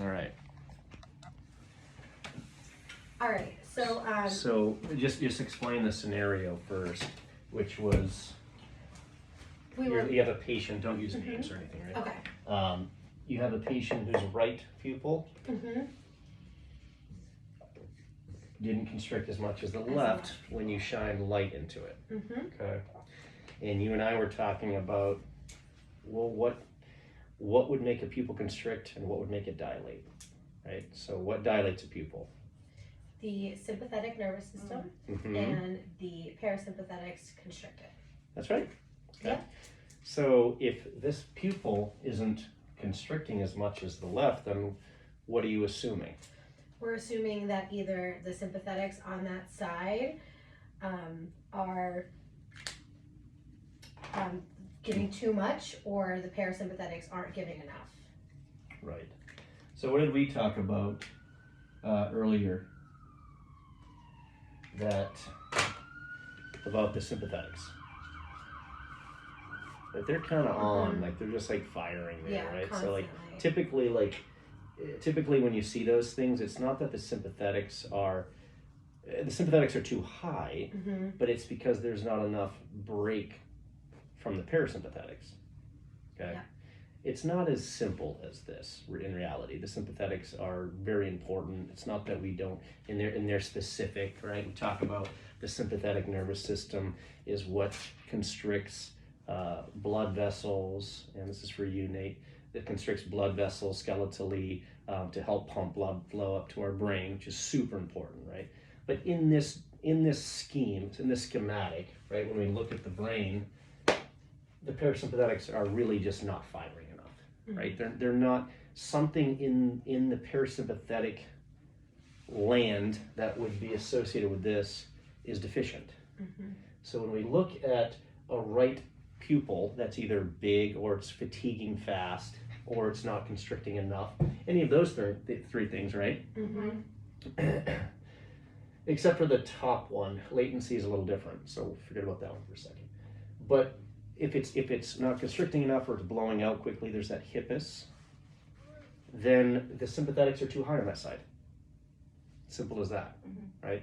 All right. All right. So just explain the scenario first, which was you have a patient. Don't use names or anything, right? Okay. You have a patient whose right pupil didn't constrict as much as the left when you shine light into it. Okay. And you and I were talking about, well, what would make a pupil constrict and what would make it dilate, right? So what dilates a pupil? The sympathetic nervous system and the parasympathetics constrict it. That's right. Okay. Yeah. So if this pupil isn't constricting as much as the left, then what are you assuming? We're assuming that either the sympathetics on that side are giving too much, or the parasympathetics aren't giving enough. Right. So what did we talk about earlier? About the sympathetics. But they're kind of on, like they're just like firing there, right? Constantly. So typically when you see those things, it's not that the sympathetics are too high, but it's because there's not enough break from the parasympathetics. Okay. Yeah. It's not as simple as this in reality. The sympathetics are very important. It's not that we don't, in their specific, right? We talk about the sympathetic nervous system is what constricts blood vessels, and this is for you, Nate, that constricts blood vessels skeletally to help pump blood flow up to our brain, which is super important, right? But in this scheme, in this schematic, right, when we look at the brain, the parasympathetics are really just not firing enough, right? They're not, something in the parasympathetic land that would be associated with this is deficient. So when we look at a right pupil that's either big or it's fatiguing fast or it's not constricting enough, any of those three things, right? Except for the top one, latency is a little different, so forget about that one for a second. But if it's not constricting enough or it's blowing out quickly, there's that hippus, then the sympathetics are too high on that side. Simple as that, right?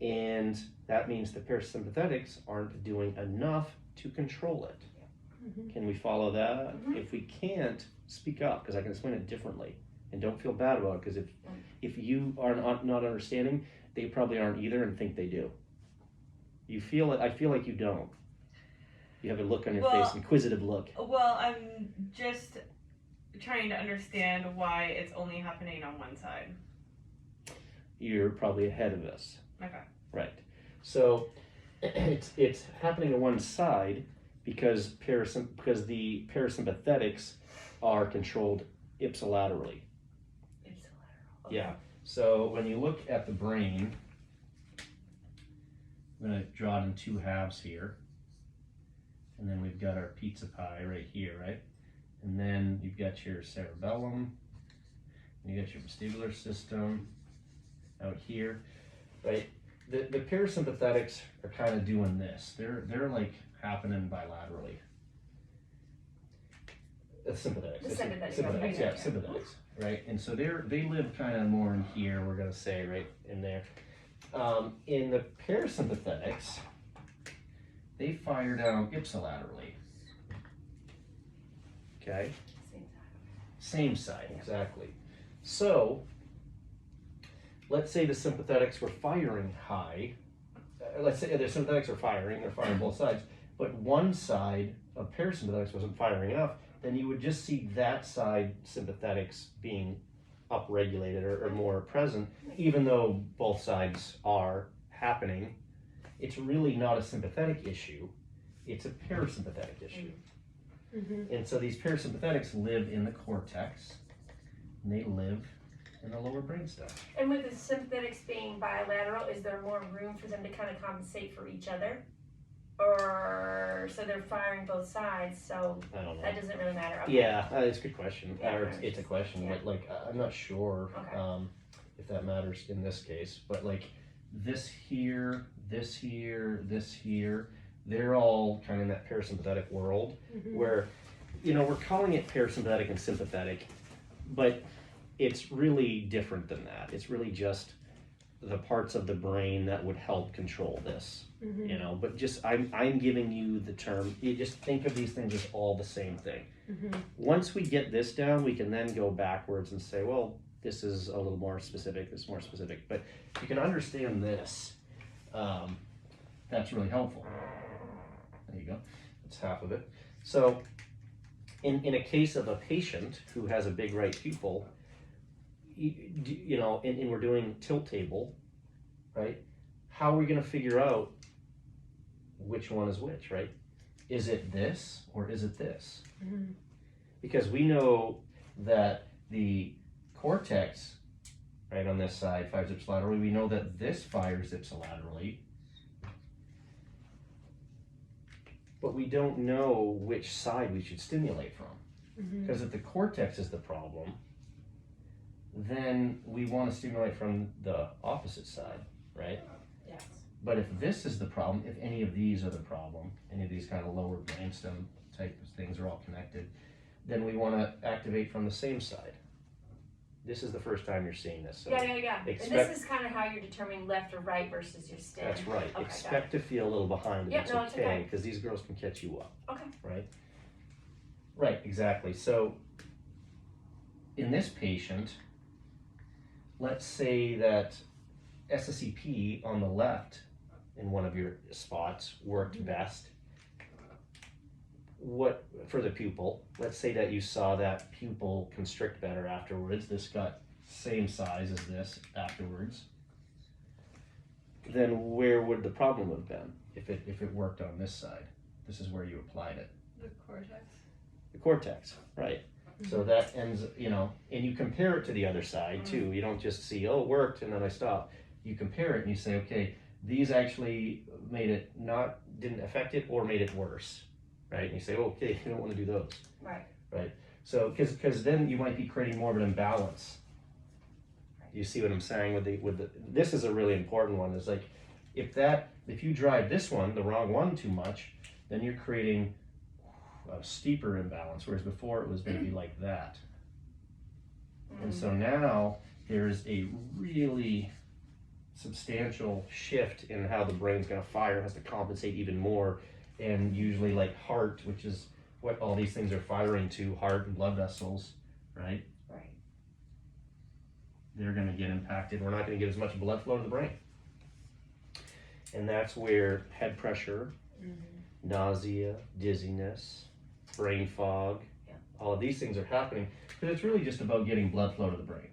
And that means the parasympathetics aren't doing enough to control it. Can we follow that? If we can't, speak up, because I can explain it differently. And don't feel bad about it, because if you are not understanding, they probably aren't either and think they do. You feel it. I feel like you don't. You have a look on your face, inquisitive look. Well, I'm just trying to understand why it's only happening on one side. You're probably ahead of us. Okay. Right. So it's happening on one side because the parasympathetics are controlled ipsilaterally. Ipsilateral. Okay. Yeah. So when you look at the brain, I'm going to draw it in two halves here. And then we've got our pizza pie right here, right? And then you've got your cerebellum, and you got your vestibular system out here, right? The parasympathetics are kind of doing this. They're like happening bilaterally. Sympathetics. Sympathetics, yeah, sympathetics, right? And so they live kind of more in here, we're gonna say, right in there. In the parasympathetics, they fire down ipsilaterally. Okay? Same side, exactly. So, let's say the sympathetics were firing high. Let's say the sympathetics are firing, they're firing both sides, but one side of parasympathetics wasn't firing enough, then you would just see that side sympathetics being upregulated or more present, even though both sides are happening. It's really not a sympathetic issue, it's a parasympathetic issue. And so these parasympathetics live in the cortex, and they live in the lower brainstem. And with the sympathetics being bilateral, is there more room for them to kind of compensate for each other? Or so they're firing both sides, so I don't know. that doesn't really matter. Okay. Yeah, it's a good question. Yeah, Or it's a question, yeah. but like I'm not sure Okay. if that matters in this case. But like this here, this here, this here, they're all kind of in that parasympathetic world where, you know, we're calling it parasympathetic and sympathetic, but it's really different than that. It's really just the parts of the brain that would help control this, you know. But just I'm giving you the term. You just think of these things as all the same thing. Once we get this down, we can then go backwards and say, well, this is a little more specific. This is more specific. But if you can understand this, that's really helpful. There you go. That's half of it. So in a case of a patient who has a big right pupil, you know, and we're doing tilt table, right? How are we going to figure out which one is which, right? Is it this or is it this? Because we know that the cortex, right on this side, 5 zips laterally, we know that this fires ipsilaterally, but we don't know which side we should stimulate from. Because if the cortex is the problem, then we want to stimulate from the opposite side, right? Yes. But if this is the problem, if any of these are the problem, any of these kind of lower brainstem type of things are all connected, then we want to activate from the same side. This is the first time you're seeing this. So Yeah. And this is kind of how you're determining left or right versus your stem. that's right. Okay, Expect to feel a little behind, but Yep, it's no, it's okay, okay. because these girls can catch you up. Okay. Right? Right, exactly. So in this patient, let's say that SSEP on the left in one of your spots worked best. What for the pupil? Let's say that you saw that pupil constrict better afterwards. This got same size as this afterwards. Then where would the problem have been if it worked on this side? This is where you applied it. The cortex. The cortex, right? So that ends, you know, and you compare it to the other side too. You don't just see, oh, it worked, and then I stop. You compare it and you say, okay, these actually didn't affect it or made it worse, right? And you say, oh, okay, you don't want to do those. Right. So, because then you might be creating more of an imbalance. You see what I'm saying with the this is a really important one. Is like, if you drive this one, the wrong one too much, then you're creating a steeper imbalance, whereas before it was going to be like that. And so now there's a really substantial shift in how the brain's going to fire. It has to compensate even more, and usually like heart, which is what all these things are firing to, heart and blood vessels, right? They're going to get impacted. We're not going to get as much blood flow to the brain. And that's where head pressure, nausea, dizziness, brain fog, all of these things are happening, because it's really just about getting blood flow to the brain.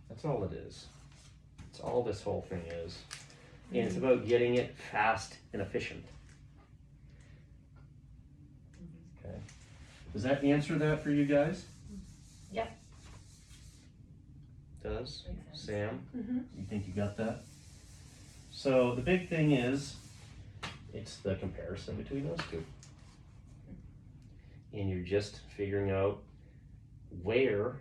That's all it is. That's all this whole thing is. And it's about getting it fast and efficient. Okay. Does that answer that for you guys? Yep. Does? Makes sense. Sam? You think you got that? So the big thing is, it's the comparison between those two. And you're just figuring out where,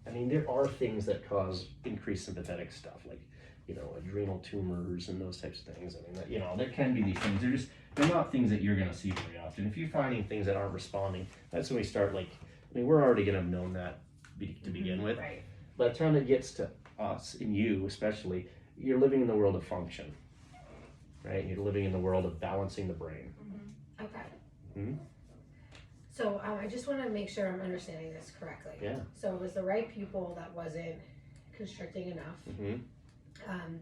I mean, there are things that cause increased sympathetic stuff, like, you know, adrenal tumors and those types of things. I mean, you know, there can be these things. They're not things that you're going to see very often. If you're finding things that aren't responding, that's when we start, like, I mean, we're already going to have known that to begin with. Right. By the time it gets to us, and you especially, you're living in the world of function, right? You're living in the world of balancing the brain. Okay. So I just want to make sure I'm understanding this correctly. Yeah. So it was the right pupil that wasn't constricting enough.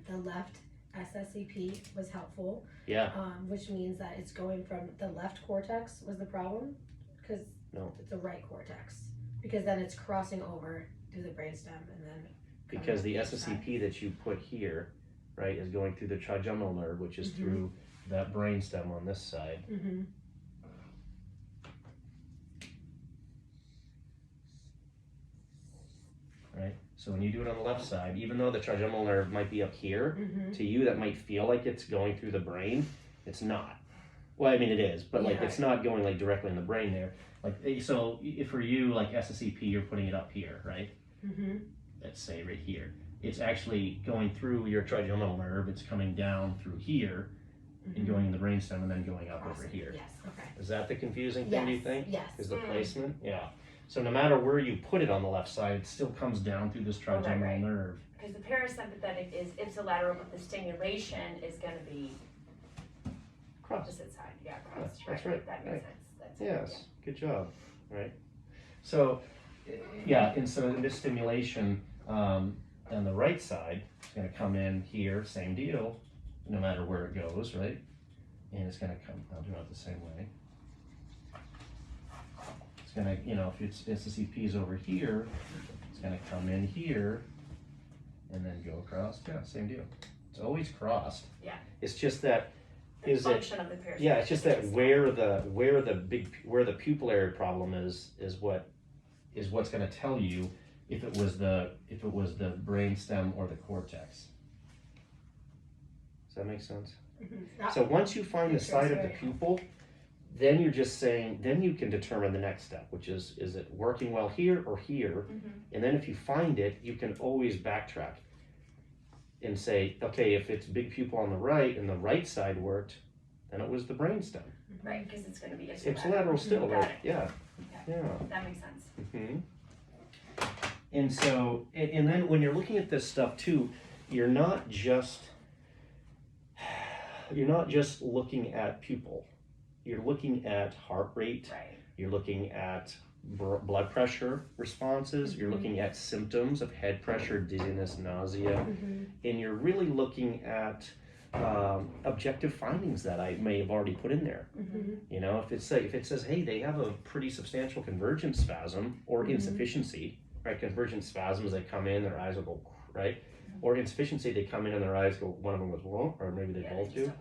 The left SSEP was helpful. Yeah. Which means that it's going from the left cortex was the problem, because No. it's the right cortex, because then it's crossing over through the brainstem and then. Because the SSEP that you put here, right, is going through the trigeminal nerve, which is through that brainstem on this side. Right? So when you do it on the left side, even though the trigeminal nerve might be up here, to you that might feel like it's going through the brain, it's not. Well, I mean it is, but like it's not going like directly in the brain there. Like, so if for you, like SSEP, you're putting it up here, right? Let's say right here. It's actually going through your trigeminal nerve. It's coming down through here and going in the brainstem and then going up over here. Yes. Okay. Is that the confusing thing? Do you think? Yes. Is the placement? Yeah. So no matter where you put it on the left side, it still comes down through this trigeminal right. nerve. Because the parasympathetic is ipsilateral, but the stimulation is going to be Cross. opposite side. Yeah, cross. That's right. That makes Right. sense. That's Yes, good job, right? So, yeah, and so in this stimulation on the right side, it's going to come in here, same deal, no matter where it goes, right? And it's going to come, I'll do it the same way. It's going to, you know, if it's SSEP is over here, it's going to come in here and then go across. Yeah, same deal. It's always crossed. Yeah. It's just that, the is it, function of the parasympathetic. yeah, it's just that where the pupillary problem is what's going to tell you if it was the brainstem or the cortex. Does that make sense? Mm-hmm. So once you find the site of the Interesting. pupil, then you're just saying, then you can determine the next step, which is it working well here or here? Mhm. And then if you find it, you can always backtrack and say, okay, if it's big pupil on the right and the right side worked, then it was the brainstem. Right, because it's going to be Ipsilateral still, Got right? it. Yeah. Yeah. That makes sense. hmm And so, and then when you're looking at this stuff too, you're not just looking at pupil. You're looking at heart rate. Right. You're looking at blood pressure responses. You're looking at symptoms of head pressure, dizziness, nausea, Mm-hmm. and you're really looking at objective findings that I may have already put in there. Mm-hmm. You know, if it says, hey, they have a pretty substantial convergent spasm or insufficiency, right? Convergent spasms, they come in, their eyes will go, right? Or insufficiency, they come in and their eyes go, one of them goes, whoa, or maybe they both do.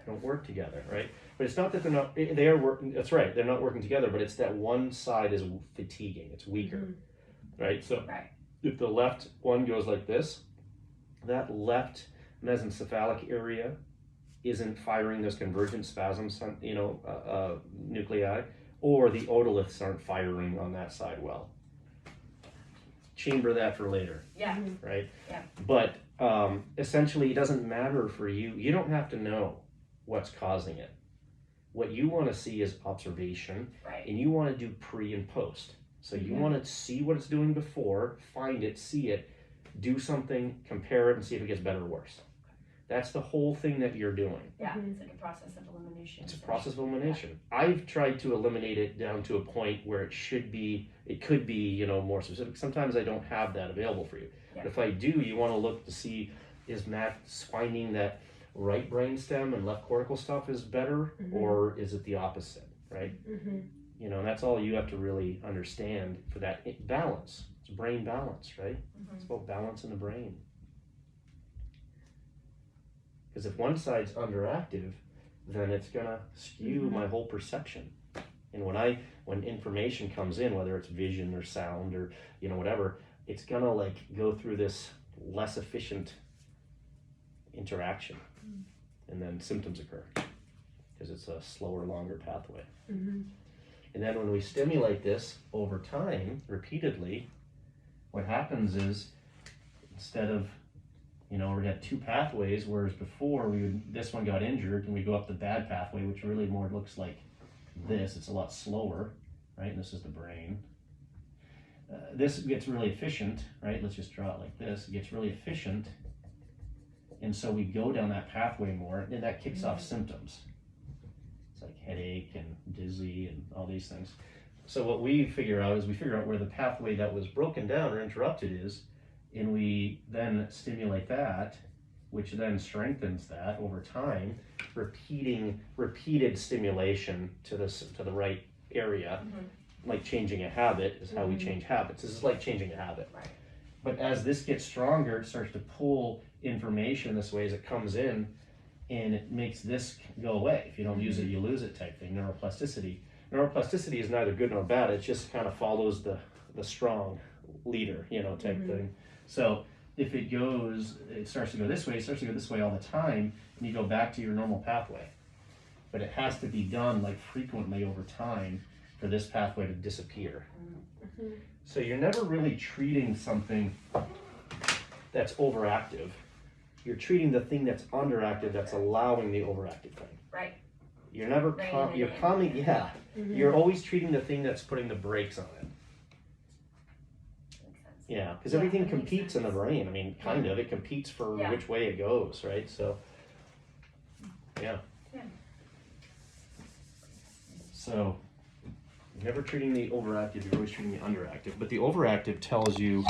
Don't work together, right? But it's not that they are working, that's right, they're not working together, but it's that one side is fatiguing, it's weaker, right? So Right. if the left one goes like this, that left mesencephalic area isn't firing those convergent spasms, nuclei, or the otoliths aren't firing on that side well. Chamber that for later, Yeah. right? Yeah. But essentially, it doesn't matter for you. You don't have to know what's causing it. What you want to see is observation, Right. and you want to do pre and post. So you want to see what it's doing before, find it, see it, do something, compare it, and see if it gets better or worse. That's the whole thing that you're doing. Yeah. It's like a process of elimination. It's a process of elimination. I've tried to eliminate it down to a point where it could be, more specific. Sometimes I don't have that available for you. Yeah. But if I do, you want to look to see, is Matt finding that right brainstem and left cortical stuff is better, or is it the opposite, right? Mm-hmm. And that's all you have to really understand for that balance. It's brain balance, right? Mhm. It's about balance in the brain. Because if one side's underactive, then it's gonna skew my whole perception. And when information comes in, whether it's vision or sound or whatever, it's gonna go through this less efficient interaction, and then symptoms occur because it's a slower, longer pathway. Mm-hmm. And then when we stimulate this over time, repeatedly, what happens is instead of we had two pathways, whereas before this one got injured and we go up the bad pathway, which really more looks like this. It's a lot slower, right? And this is the brain. This gets really efficient, right? Let's just draw it like this. It gets really efficient, and so we go down that pathway more, and that kicks off symptoms. It's like headache and dizzy and all these things. So what we figure out is where the pathway that was broken down or interrupted is, and we then stimulate that, which then strengthens that over time, repeated stimulation to the right area, like changing a habit is how we change habits. This is like changing a habit. Right. But as this gets stronger, it starts to pull information this way as it comes in, and it makes this go away. If you don't use it, you lose it type thing, neuroplasticity. Neuroplasticity is neither good nor bad. It just kind of follows the strong leader, type thing. So if it starts to go this way, it starts to go this way all the time, and you go back to your normal pathway. But it has to be done frequently over time for this pathway to disappear. So you're never really treating something that's overactive. You're treating the thing that's underactive that's allowing the overactive thing. Right. You're never Reining it you're in. calming, yeah. You're always treating the thing that's putting the brakes on it. Yeah, because Yeah, everything that makes competes in the sense. brain. I mean, kind of. It competes for Yeah. which way it goes, right? So, yeah. Yeah. So, never treating the overactive, you're always treating the underactive. But the overactive tells you